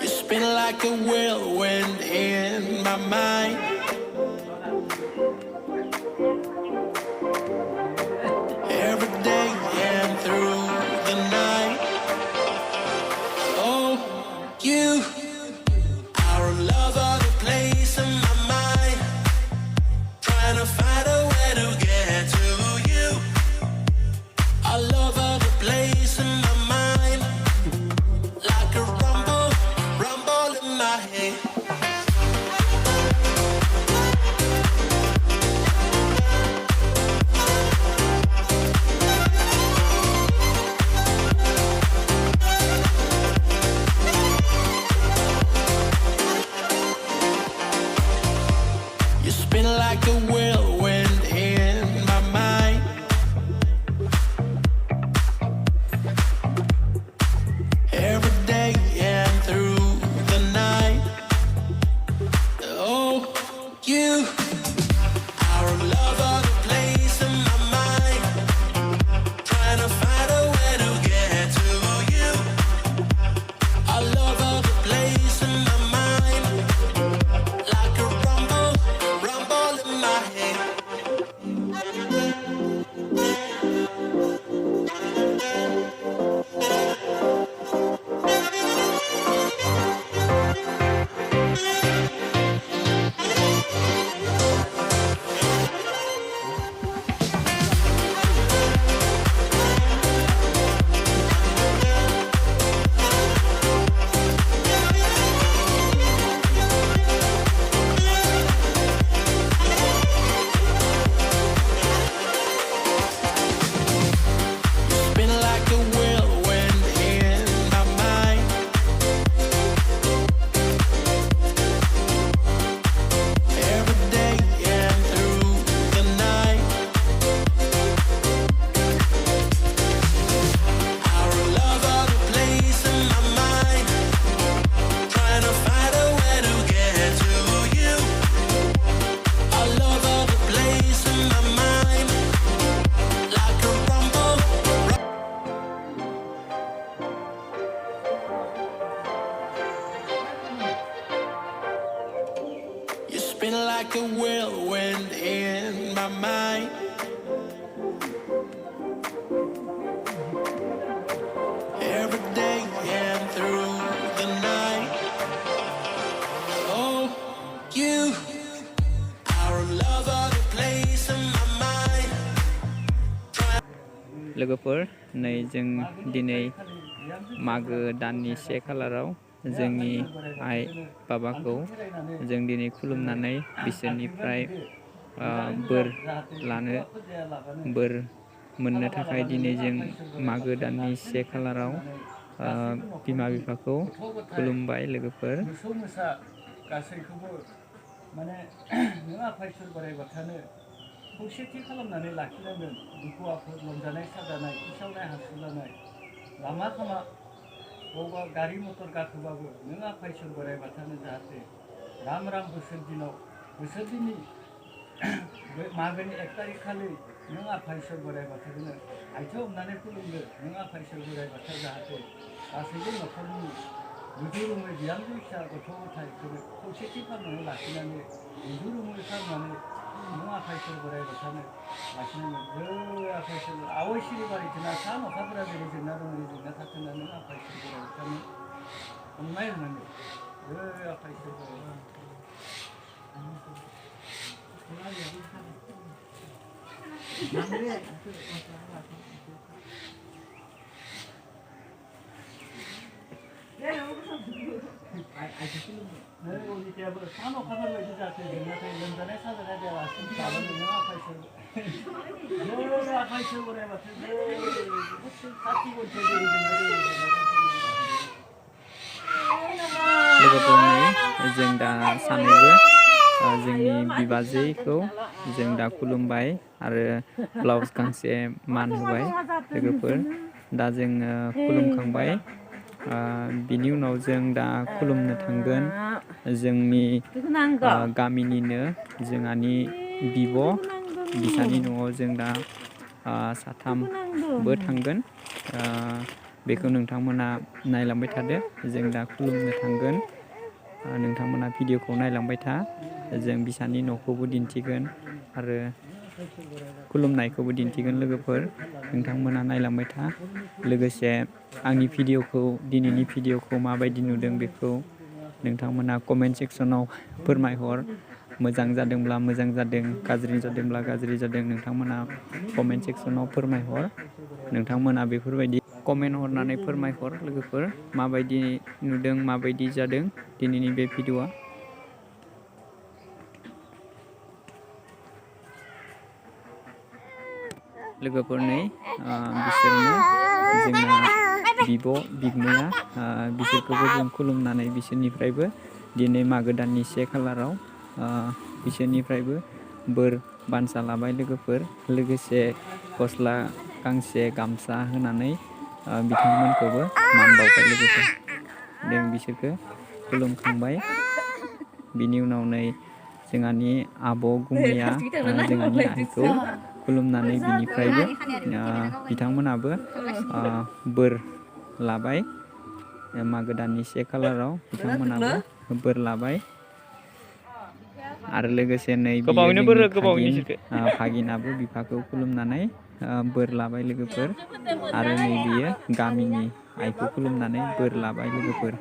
You spin like a whirlwind in my mind. Every day and through the night. Oh, you are all over the place in my mind. Trying to find a way to get to you. All over the place in my mind. Like a rumble in my head. You spin like a whirlwind in my mind. Every day and through the night. Oh, you are all over the place in my mind. Trying to find a way to get to you. All over the place in my mind. Like a rumble in my head. Spin like a whirlwind in my mind. Every day and through the night. Our love all the place in my mind. Trying to find a way to get to you. All over the place in my mind. Like a rumble. You spin like a whirlwind in my mind. Every day and through the night. Oh, you are all over the place in my mind. लोगोफोर नै जों दिनै मागो दाननि 1 खालाराव जोंनि आइ बाबाखौ जों दिनै खुलुमनानै बिसोरनिफ्राय बोर मोननो थाखाय दिनै जों मागो दाननि 1 खालाराव बिमा बिफाखौ खुलुमबाय लोगोफोर। गासैखौबो माने नों आफा इसोर बोराइ बाथौनो खौसेथि खालामनानै लाखिनांगोन। दुखु आफोद लोमजानाय साजानाय खिसावनाय हासुलानाय लामा खामा बबेबा गारि मटर गाखोबाबो नों आफा इसोर बोराइ बाथौनो जाहाथे राम बोसोर दिननि मागोनि 1 तारिख खालि नों आफा इसोर बोराइ बाथौनो आथिं हमनानै खुलुमदो। नों आफा इसोर बोराइ बाथौ जाहाथे गासैबो न'खरनि रुजु रुमै बिहामजो फिसा गथ' गथायफोर खौसेथि खालामनानै लाखिनानै रुजु रुमै खालामनानै नों आफा इसोर बोराइ बाथौनो लाखिनांगोन। आफा इसोर आवै सिरिबारि जोंना सा अखाफोरा जेरै जोंना दं ओरै जोंना थाथों होननानै आफा इसोर बोराइ बाथौनो अननाय होनांगोन। आफा इसोर बोराइ सान अखाफोर बायदि जाहाथे जोंनाथाय लोमजानाय साजानाय जायालासिनो जालांनो नों आफा इसोर बोराइ बाथौ साथि गनथि लोगोफोरनि जों दा सानैबो जोंनि बिबाजैखौ जों दा खुलुमबाय आरो ब्लाउस गांसे मान होबाय लोगोफोर। दा जों खुलुमखांबाय बिनि उनाव जों दा खुलुमनो थांगोन जोंनि गामिनिनो जोंहानि बिब' बिसानि न'आव जों दा साथामबो थांगोन। बेखौ नोंथांमोना नायलांबाय थादो। जों दा खुलुमनो थांगोन। नोंथांमोना भिडिअखौ नायलांबाय था। जों बिसानि न'खौबो दिन्थिगोन आरो खुलुमनायखौबो दिन्थिगोन लोगोफोर। नोंथांमोना नायलांबाय था। लोगोसे आंनि भिडिअखौ दिनैनि भिडिअखौ माबायदि नुदों बेखौ नोंथांमोना कमेन्ट सेक्सनाव फोरमायहर। मोजां जादोंब्ला मोजां जादों, गाज्रि जादोंब्ला गाज्रि जादों नोंथांमोना कमेन्ट सेक्सनाव फोरमायहर। नोंथांमोना बेफोरबायदि कमेन्ट हरनानै फोरमायहर लोगोफोर माबायदि नुदों, माबायदि जादों दिनैनि बे भिडिअआ। लोगोफोर नै बिसोरनो जोंना बिब' बिगुमैया बिसोरखौबो जों खुलुमनानै बिसोरनिफ्रायबो दिनै मागो दाननि 1 खालाराव बिसोरनिफ्रायबो बोर बान्सा लाबाय लोगोफोर। लोगोसे गस्ला गांसे गामसा होनानै बिथांमोनखौबो मान बावबाय लोगोफोर। जों बिसोरखौ खुलुमखांबाय। बिनि उनाव नै जोंहानि आब' गुमैया जोंहानि आइखौ खुलुमनानै बिनिफ्रायबो बिथांमोनाबो बोर लाबाय। मागो दाननि 1 खालाराव बिथांमोनाबो बोर लाबाय। आरो लोगोसे नै बियो जोंनि भागिनाबो बिफाखौ खुलुमनानै बोर लाबाय लोगोफोर। आरो नै बियो गामिनि आइखौ खुलुमनानै बोर लाबाय लोगोफोर।